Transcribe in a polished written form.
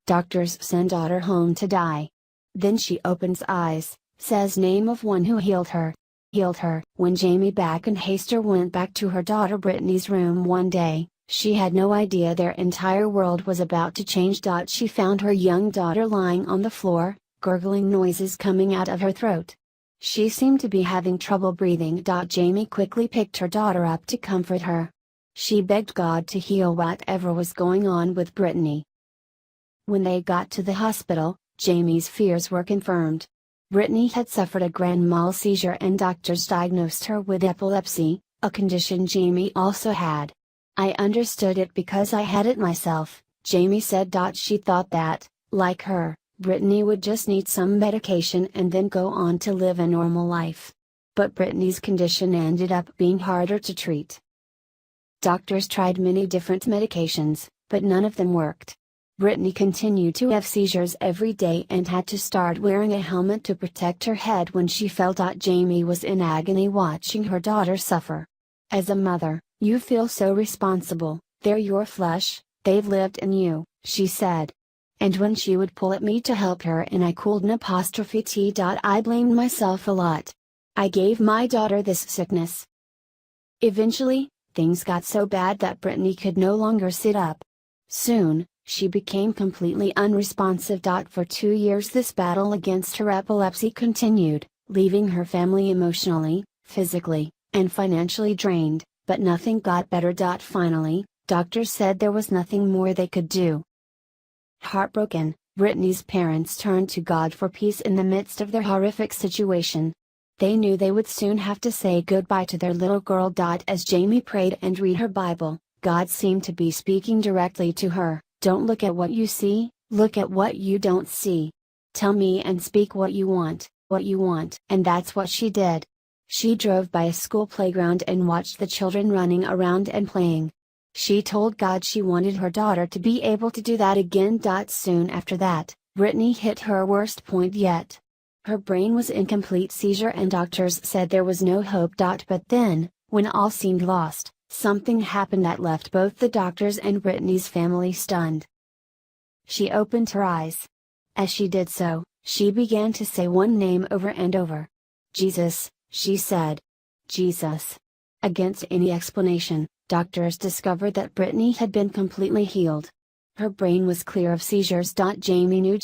Doctors send daughter home to die. Then she opens eyes, says name of one who healed her. When Jamie Back and Haster went back to her daughter Brittany's room one day, she had no idea their entire world was about to change. She found her young daughter lying on the floor, gurgling noises coming out of her throat. She seemed to be having trouble breathing. Jamie quickly picked her daughter up to comfort her. She begged God to heal whatever was going on with Brittany. When they got to the hospital, Jamie's fears were confirmed. Brittany had suffered a grand mal seizure and doctors diagnosed her with epilepsy, a condition Jamie also had. I understood it because I had it myself, Jamie said. She thought that, like her, Brittany would just need some medication and then go on to live a normal life. But Brittany's condition ended up being harder to treat. Doctors tried many different medications, but none of them worked. Brittany continued to have seizures every day and had to start wearing a helmet to protect her head when she fell. Jamie was in agony watching her daughter suffer. As a mother, you feel so responsible, they're your flesh, they've lived in you, she said. And when she would pull at me to help her and I couldn't. I blamed myself a lot. I gave my daughter this sickness. Eventually, things got so bad that Brittany could no longer sit up. Soon, she became completely unresponsive. For 2 years this battle against her epilepsy continued, leaving her family emotionally, physically, and financially drained, but nothing got better. Finally, doctors said there was nothing more they could do. Heartbroken, Brittany's parents turned to God for peace in the midst of their horrific situation. They knew they would soon have to say goodbye to their little girl. As Jamie prayed and read her Bible, God seemed to be speaking directly to her. Don't look at what you see, look at what you don't see. Tell me and speak what you want. And that's what she did. She drove by a school playground and watched the children running around and playing. She told God she wanted her daughter to be able to do that again. Soon after that, Brittany hit her worst point yet. Her brain was in complete seizure and doctors said there was no hope. But then, when all seemed lost, something happened that left both the doctors and Brittany's family stunned. She opened her eyes. As she did so, she began to say one name over and over. Jesus, she said. Jesus. Against any explanation, doctors discovered that Brittany had been completely healed. Her brain was clear of seizures. Jamie knew